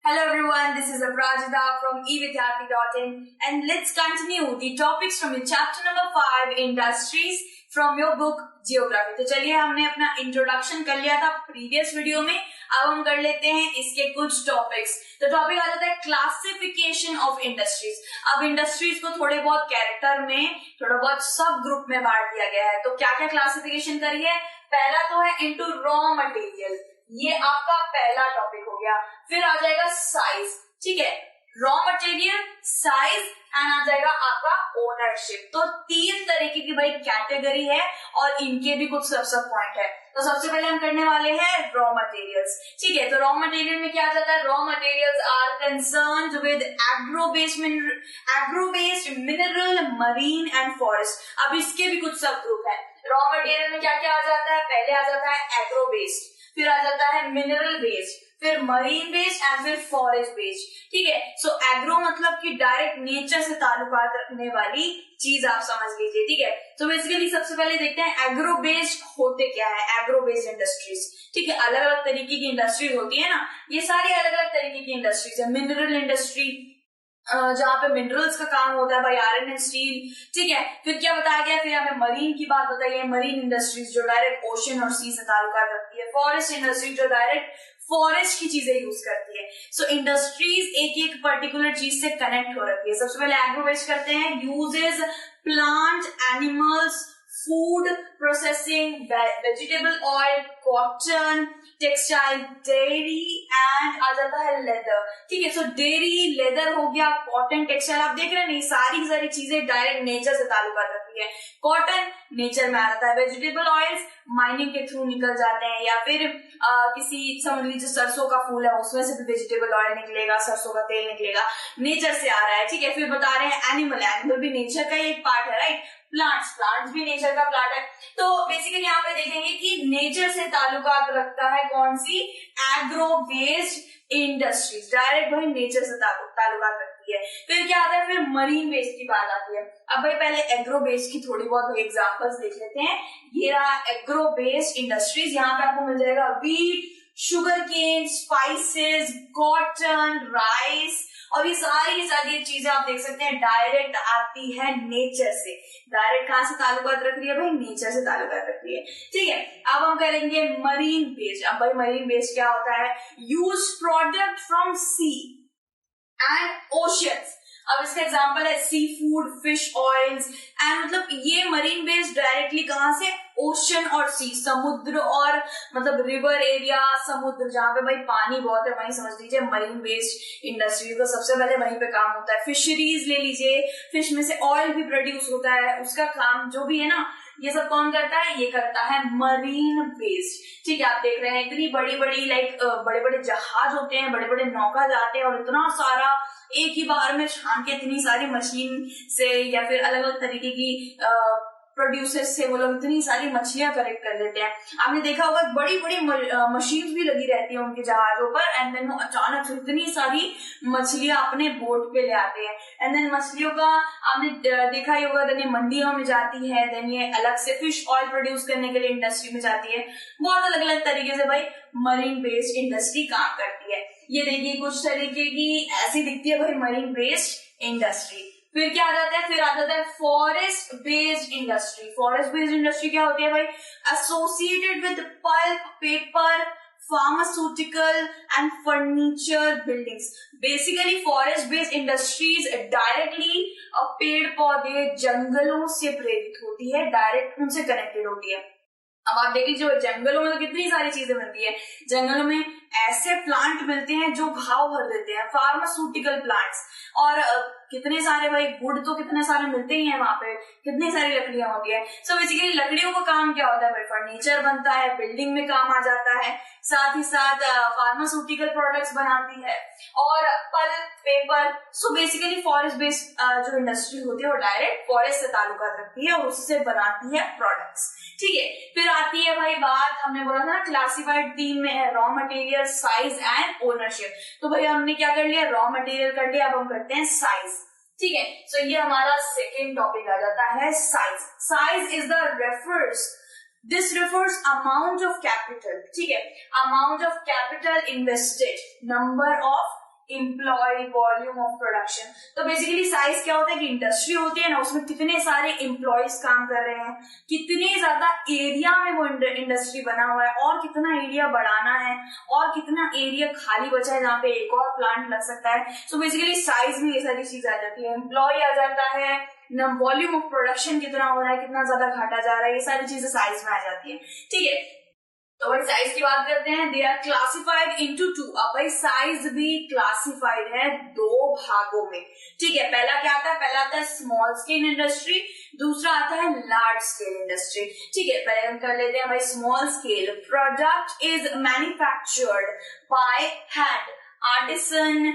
Hello everyone, this is Aprajita from evidyarthi.in and let's continue the topics from your chapter number 5 industries from your book Geography। तो चलिए हमने अपना introduction कर लिया था previous video में, अब हम कर लेते हैं इसके कुछ टॉपिक्स। तो टॉपिक आ जाता है क्लासिफिकेशन ऑफ इंडस्ट्रीज। अब इंडस्ट्रीज को थोड़े बहुत कैरेक्टर में, थोड़ा बहुत सब ग्रुप में बांट दिया गया है। तो क्या क्या क्लासिफिकेशन करी है? पहला तो है इनटू रॉ मटेरियल, ये आपका पहला टॉपिक हो गया। फिर आ जाएगा साइज, ठीक है, रॉ मटेरियल, साइज एंड आ जाएगा आपका ओनरशिप। तो तीन तरीके की भाई कैटेगरी है और इनके भी कुछ सब पॉइंट है। तो सबसे पहले हम करने वाले हैं रॉ मटेरियल्स, ठीक है। तो रॉ मटेरियल में क्या आ जाता है? Raw materials are concerned with agro based mineral, marine and forest. अब इसके भी कुछ सब ग्रुप है। रॉ मटेरियल में क्या क्या आ जाता है? पहले आ जाता है एग्रो बेस्ड, फिर आ जाता है मिनरल बेस्ड, फिर मरीन बेस्ड एंड फिर फॉरेस्ट बेस्ड, ठीक है। सो एग्रो मतलब कि डायरेक्ट नेचर से ताल्लुकात रखने वाली चीज आप समझ लीजिए, ठीक है। तो बेसिकली सबसे पहले देखते हैं एग्रो बेस्ड होते क्या है। एग्रो बेस्ड इंडस्ट्रीज, ठीक है, अलग अलग तरीके की इंडस्ट्रीज होती है ना, ये सारी अलग अलग तरीके की इंडस्ट्रीज है। मिनरल इंडस्ट्री जहाँ पे मिनरल्स का काम होता है भाई, आयरन एंड स्टील, ठीक है। फिर क्या बताया गया? फिर हमें मरीन की बात बताई है, मरीन इंडस्ट्रीज जो डायरेक्ट ओशन और सी से ताल्लुकात रखती है। फॉरेस्ट इंडस्ट्री जो डायरेक्ट फॉरेस्ट की चीजें यूज करती है। सो इंडस्ट्रीज एक एक पर्टिकुलर चीज से कनेक्ट हो रखी है। सबसे पहले एग्रो बेस्ड करते हैं, uses plant, animals, food processing, vegetable oil, cotton, textile, dairy and आ जाता है लेदर, ठीक है। सो डेयरी, लेदर हो गया, कॉटन, टेक्सटाइल, आप देख रहे हैं नहीं, सारी चीजें डायरेक्ट नेचर से ताल्लुकात रखती है। कॉटन नेचर में आ जाता है, वेजिटेबल ऑयल्स माइनिंग के थ्रू निकल जाते हैं, या फिर किसी समझ लीजिए सरसों का फूल है उसमें से भी वेजिटेबल ऑयल निकलेगा, सरसों का तेल निकलेगा, नेचर से आ रहा है, ठीक है। फिर बता रहे हैं एनिमल भी नेचर का ही एक पार्ट है, राइट। प्लांट्स भी नेचर का पार्ट है। तो बेसिकली यहाँ पे देखेंगे कि नेचर से ताल्लुकात रखता है कौन सी? एग्रो बेस्ड इंडस्ट्रीज, डायरेक्ट भाई नेचर से ताल्लुकात रखती है। फिर क्या आता है? फिर मरीन बेस्ड की बात आती है। अब भाई पहले एग्रो बेस्ड की थोड़ी बहुत एग्जांपल्स देख लेते हैं। ये रहा एग्रो बेस्ड इंडस्ट्रीज, यहाँ पे आपको मिल जाएगा wheat, sugar cane, spices, cotton, rice, और ये सारी चीजें आप देख सकते हैं डायरेक्ट आती है नेचर से। डायरेक्ट कहां से ताल्लुकात रख रही है भाई? नेचर से ताल्लुकात रख रही है, ठीक है। अब हम करेंगे मरीन बेस्ड। अब भाई मरीन बेस्ड क्या होता है? Use product from sea and oceans. अब इसका एग्जांपल है sea food, fish oils and मतलब ये मरीन बेस्ड डायरेक्टली कहां से? ओशन और सी, समुद्र और मतलब रिवर एरिया, समुद्र जहां पे भाई पानी बहुत है वहीं समझ लीजिए मरीन बेस्ड इंडस्ट्री का सबसे पहले वहीं पे काम होता है। फिशरीज ले लीजिए, फिश में से ऑयल भी प्रोड्यूस होता है, उसका काम जो भी है ना, ये सब कौन करता है? ये करता है मरीन बेस्ड, ठीक है। आप देख रहे हैं इतनी बड़ी बड़े जहाज होते हैं, बड़े बड़े नौका जाते हैं और इतना सारा एक ही बार में छान के इतनी सारी मशीन से या फिर अलग अलग तरीके की प्रोड्यूसर्स से वो लोग इतनी सारी मछलियां कलेक्ट कर लेते हैं। आपने देखा होगा बड़ी बड़ी मशीन भी लगी रहती है उनके जहाजों पर, एंड देन वो अचानक से इतनी सारी मछलियां अपने बोट पे ले आते हैं। एंड देन मछलियों का आपने देखा ही होगा, देन ये मंडियों में जाती है, देन ये अलग से फिश ऑयल प्रोड्यूस करने के लिए इंडस्ट्री में जाती है। बहुत अलग अलग तरीके से भाई मरीन बेस्ड इंडस्ट्री काम करती है। ये देखिए कुछ तरीके की ऐसी दिखती है भाई मरीन बेस्ड इंडस्ट्री। फिर क्या आ जाता है? फिर आ जाता है forest based industry. Forest based industry क्या होती है भाई? Associated with pulp, paper, pharmaceutical and furniture buildings. Basically forest based industries directly पेड़ पौधे जंगलों से प्रेरित होती है, डायरेक्ट उनसे कनेक्टेड होती है। अब आप देख लीजिए जंगलों में तो कितनी सारी चीजें मिलती है। जंगलों में ऐसे प्लांट मिलते हैं जो घाव भर देते हैं, फार्मास्यूटिकल प्लांट्स, और कितने सारे भाई वुड तो कितने सारे मिलते ही हैं वहां पे, कितनी सारी लकड़ियां होती है। सो बेसिकली लकड़ियों का काम क्या होता है भाई? फर्नीचर बनता है, बिल्डिंग में काम आ जाता है, साथ ही साथ फार्मास्यूटिकल प्रोडक्ट्स बनाती है और pulp, paper. So basically forest based जो इंडस्ट्री होती है वो डायरेक्ट फॉरेस्ट से ताल्लुकात रखती है और उससे बनाती है प्रोडक्ट्स, ठीक है। फिर आती है भाई बात, हमने बोला था ना क्लासिफाइड तीन में है, raw material, size and ownership. तो भाई हमने क्या कर लिया? रॉ मटेरियल कर लिया, अब हम करते हैं साइज, ठीक है। सो ये हमारा सेकेंड टॉपिक आ जाता है size. Size is the this refers amount of capital, ठीक है, amount of capital invested, number of employ, volume of production. तो बेसिकली साइज क्या होता है कि इंडस्ट्री होती है ना, उसमें कितने सारे एम्प्लॉयज काम कर रहे हैं, कितने ज्यादा एरिया में वो इंडस्ट्री बना हुआ है, और कितना एरिया बढ़ाना है, और कितना एरिया खाली बचा है जहाँ पे एक और प्लांट लग सकता है। सो बेसिकली साइज में ये सारी चीज आ जाती है, एम्प्लॉय आ जाता है, वॉल्यूम ऑफ प्रोडक्शन कितना हो रहा है, कितना ज्यादा घाटा जा रहा है, ये सारी चीजें साइज में आ जाती है। ठीक है, तो भाई साइज की बात करते हैं। They are classified into two. अब भाई साइज भी क्लासिफाइड है दो भागों में। ठीक है, पहला क्या आता है, पहला आता है स्मॉल स्केल इंडस्ट्री, दूसरा आता है लार्ज स्केल इंडस्ट्री। ठीक है, पहले हम कर लेते हैं भाई small scale. Product is manufactured by hand, artisan.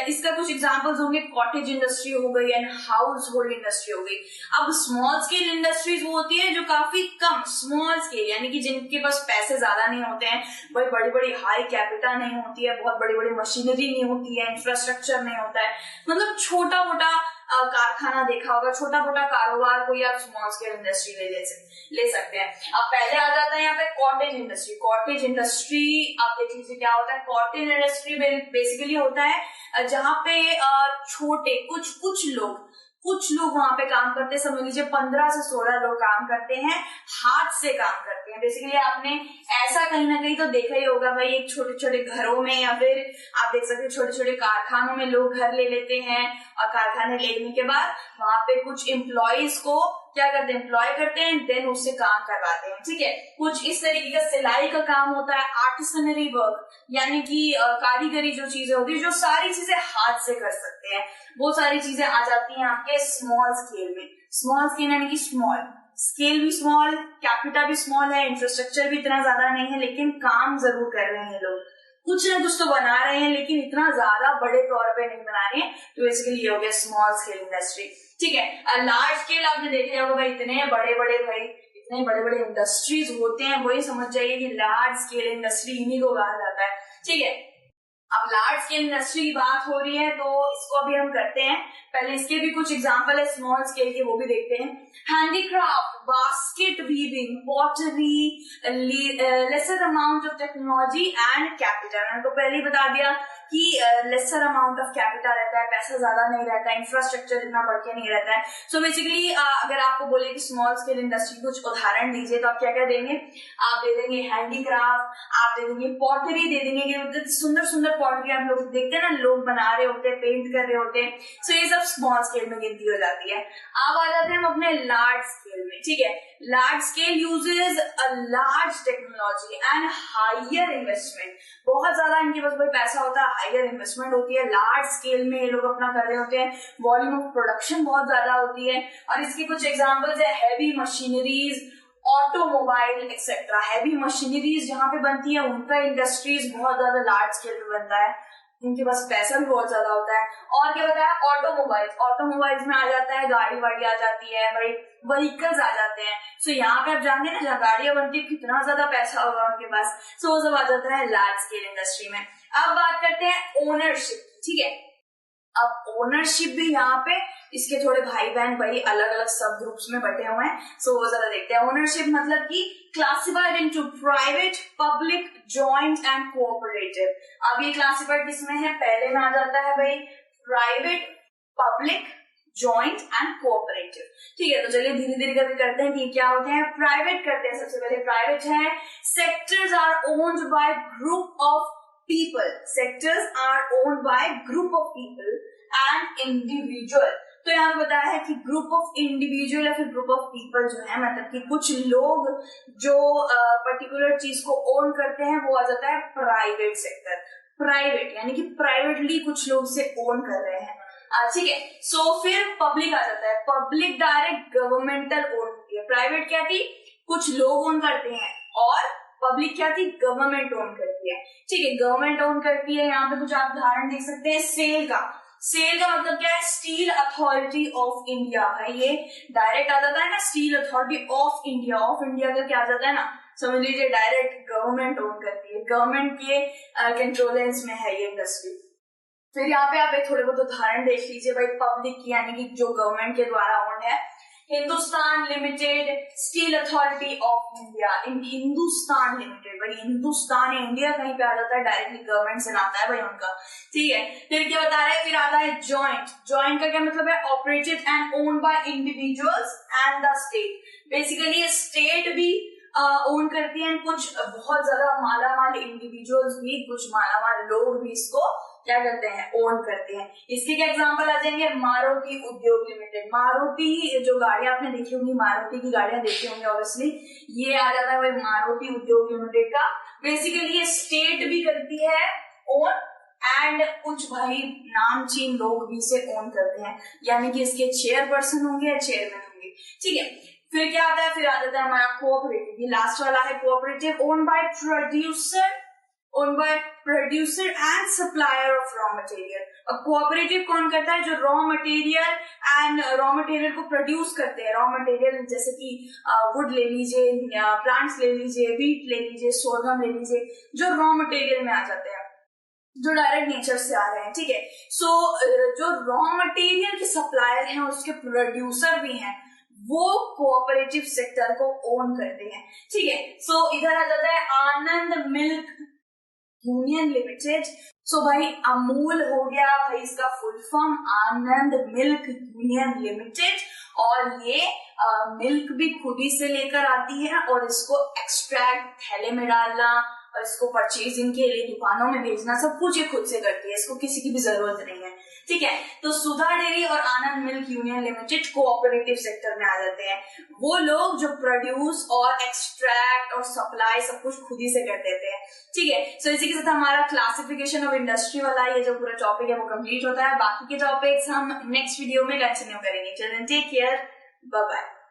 इसका कुछ एग्जांपल्स होंगे, कॉटेज इंडस्ट्री हो गई एंड हाउस होल्ड इंडस्ट्री हो गई। अब स्मॉल स्केल इंडस्ट्रीज वो होती है जो काफी कम, स्मॉल स्केल यानी कि जिनके पास पैसे ज्यादा नहीं होते हैं, भाई बड़ी बड़ी हाई कैपिटल नहीं होती है, बहुत बड़ी बड़ी मशीनरी नहीं होती है, इंफ्रास्ट्रक्चर नहीं होता है, मतलब छोटा मोटा कारखाना देखा होगा, छोटा मोटा कारोबार, कोई आप स्मॉल स्केल इंडस्ट्री ले सकते हैं। अब पहले आ जाता है यहाँ पे कॉटेज इंडस्ट्री। कॉटेज इंडस्ट्री आप देख लीजिए क्या होता है। कॉटेज इंडस्ट्री बेसिकली होता है जहाँ पे छोटे कुछ लोग वहां पे काम करते हैं। समझ लीजिए 15 से 16 लोग काम करते हैं, हाथ से काम करते हैं। बेसिकली आपने ऐसा कहीं ना कहीं तो देखा ही होगा भाई, एक छोटे छोटे घरों में या फिर आप देख सकते हैं छोटे छोटे कारखानों में लोग घर ले लेते हैं, और कारखाने लेने के बाद वहां पे कुछ एम्प्लॉयज को क्या करते हैं, एम्प्लॉय करते हैं, देन उससे काम करवाते हैं। ठीक है, कुछ इस तरीके का सिलाई का काम होता है, आर्टिसनरी वर्क यानी कि कारीगरी जो चीजें होती है, जो सारी चीजें हाथ से कर सकते हैं, वो सारी चीजें आ जाती हैं आपके स्मॉल स्केल में। स्मॉल स्केल यानी कि स्मॉल स्केल भी स्मॉल, कैपिटल भी स्मॉल है, इंफ्रास्ट्रक्चर भी इतना ज्यादा नहीं है, लेकिन काम जरूर कर रहे हैं लोग, कुछ ना कुछ तो बना रहे हैं, लेकिन इतना ज्यादा बड़े तौर पे नहीं बना रहे हैं। तो बेसिकली ये हो गया स्मॉल स्केल इंडस्ट्री। ठीक है, लार्ज स्केल आपने देखे होगा भाई, इतने बड़े बड़े इंडस्ट्रीज होते हैं, वही समझ जाइए कि लार्ज स्केल इंडस्ट्री इन्हीं को कहा जाता है। ठीक है, अब लार्ज स्केल इंडस्ट्री की बात हो रही है तो इसको अभी हम करते हैं। पहले इसके भी कुछ एग्जांपल है स्मॉल स्केल के, वो भी देखते हैं। Handicraft, basket weaving, pottery, lesser amount of technology and capital. मैंने तो पहले ही बता दिया कि लेसर अमाउंट ऑफ कैपिटल रहता है, पैसा ज्यादा नहीं रहता है, इंफ्रास्ट्रक्चर इतना बढ़ के नहीं रहता है। सो बेसिकली अगर आपको बोले कि स्मॉल स्केल इंडस्ट्री कुछ उदाहरण दीजिए, तो आप क्या क्या देंगे, आप दे देंगे हैंडीक्राफ्ट, आप दे देंगे पॉटरी, दे देंगे सुंदर सुंदर पॉटरी आप लोग देखते हैं ना, लोग बना रहे होते हैं, पेंट कर रहे होते हैं। सो ये सब स्मॉल स्केल में गिनती हो जाती है। अब आ जाते हैं हम अपने लार्ज स्केल में। ठीक है, large scale uses a large technology and higher investment. बहुत ज्यादा इनके पास भाई पैसा होता है, हायर इन्वेस्टमेंट होती है, लार्ज स्केल में ये लोग अपना कर रहे होते हैं, वॉल्यूम ऑफ प्रोडक्शन बहुत ज्यादा होती है। और इसकी कुछ एग्जांपल्स है, heavy machineries, automobile etcetera. Heavy machineries जहां पे बनती है उनका इंडस्ट्रीज बहुत ज्यादा लार्ज स्केल पे बनता है, उनके पास पैसा भी बहुत ज्यादा होता है। और क्या बताया, ऑटोमोबाइल्स में आ जाता है, गाड़ी वाड़ी आ जाती है भाई, व्हीकल्स आ जाते हैं। सो यहाँ पे आप जानते हैं ना, जहाँ गाड़ियां बनती है कितना ज्यादा पैसा होगा उनके पास। सो वो सब आ जाता है लार्ज स्केल इंडस्ट्री में। अब बात करते हैं ओनरशिप। ठीक है, अब ओनरशिप भी यहाँ पे इसके थोड़े भाई बहन भाई अलग अलग सब ग्रुप्स में बटे हुए हैं। सो वो जरा देखते हैं। ओनरशिप मतलब कि classified into private, public, joint and cooperative. अब ये क्लासिफाइड किसमें है, पहले में आ जाता है भाई private, public, joint and cooperative. ठीक है, तो चलिए धीरे धीरे करके करते हैं कि क्या होते हैं। प्राइवेट करते हैं, सबसे पहले प्राइवेट है, sectors are owned by group of people. Sectors are owned by group of people and individual. तो यहाँ बताया है कि ग्रुप ऑफ इंडिविजुअल या फिर ग्रुप ऑफ पीपल जो है, मतलब कि कुछ लोग जो पर्टिकुलर चीज को ओन करते हैं, वो आ जाता है प्राइवेट सेक्टर। प्राइवेट यानी कि प्राइवेटली कुछ लोग से ओन कर रहे हैं। ठीक है, सो फिर पब्लिक आ जाता है। पब्लिक डायरेक्ट गवर्नमेंटल ओन होती है। प्राइवेट क्या थी, कुछ लोग ओन करते हैं, और पब्लिक क्या थी, गवर्नमेंट ओन करती है। ठीक है, गवर्नमेंट ओन करती है। यहाँ पे कुछ आप उदाहरण देख सकते हैं। सेल का मतलब क्या है, स्टील अथॉरिटी ऑफ इंडिया। भाई ये डायरेक्ट आ जाता है ना, steel authority of India. Of India का क्या आ जाता है ना, समझ लीजिए डायरेक्ट गवर्नमेंट ओन करती है, गवर्नमेंट के कंट्रोलेंस में है ये इंडस्ट्री। फिर यहाँ पे आप एक थोड़े बहुत उदाहरण देख लीजिए भाई, पब्लिक यानी कि जो गवर्नमेंट के द्वारा ओन है, Hindustan limited, steel authority of India. In Hindustan limited, भाई हिंदुस्तान या इंडिया कहीं पे आ जाता है, डायरेक्टली गवर्नमेंट से नाता है भाई उनका, ठीक है। फिर क्या बता रहे हैं, फिर आता है जॉइंट। जॉइंट का क्या मतलब है, operated and owned by individuals and the state. Basically state भी ओन करती है, कुछ बहुत ज्यादा मालामाल इंडिविजुअल्स भी, कुछ मालामाल लोग भी इसको क्या करते हैं, ओन करते हैं। इसके क्या एग्जांपल आ जाएंगे, मारुति उद्योग लिमिटेड। मारुति जो गाड़ियां आपने देखी होंगी, मारुति की गाड़ियां देखी होंगी ऑब्वियसली, ये आ जाता है भाई मारुति उद्योग लिमिटेड का। बेसिकली ये स्टेट भी करती है ओन, एंड कुछ भाई नामचीन लोग भी इसे ओन करते हैं, यानी कि इसके चेयरपर्सन होंगे या चेयरमैन होंगे, ठीक है। फिर क्या आता है, फिर आ जाता है हमारा कोऑपरेटिव। ये लास्ट वाला है cooperative, own by producer and supplier of raw material. अब कोऑपरेटिव कौन करता है, जो रॉ मटेरियल को प्रोड्यूस करते हैं। रॉ मटेरियल जैसे कि वुड ले लीजिए, प्लांट्स ले लीजिए, वीट ले लीजिए, सोरगम ले लीजिए, जो रॉ मटेरियल में आ जाते हैं, जो डायरेक्ट नेचर से आ रहे हैं, ठीक है। सो जो रॉ मटेरियल के सप्लायर हैं, उसके प्रोड्यूसर भी हैं, वो कोऑपरेटिव सेक्टर को ओन करते हैं, ठीक है। सो इधर आ जाता है आनंद मिल्क यूनियन लिमिटेड। सो भाई अमूल हो गया भाई, इसका फुल फॉर्म आनंद मिल्क यूनियन लिमिटेड, और ये मिल्क भी खुद ही से लेकर आती है, और इसको एक्सट्रैक्ट, थैले में डालना और इसको परचेजिंग के लिए दुकानों में भेजना, सब कुछ ये खुद से करती है, इसको किसी की भी जरूरत नहीं है, ठीक है। तो सुधा डेयरी और Anand milk union limited cooperative sector में आ जाते हैं। वो लोग जो प्रोड्यूस और एक्सट्रैक्ट और सप्लाई सब कुछ खुद ही से कर देते हैं, ठीक है। सो इसी के साथ हमारा क्लासिफिकेशन ऑफ इंडस्ट्री वाला ये जो पूरा टॉपिक है वो कंप्लीट होता है। बाकी के टॉपिक्स हम नेक्स्ट वीडियो में कंटिन्यू करेंगे। चलिए टेक केयर, बाय बाय।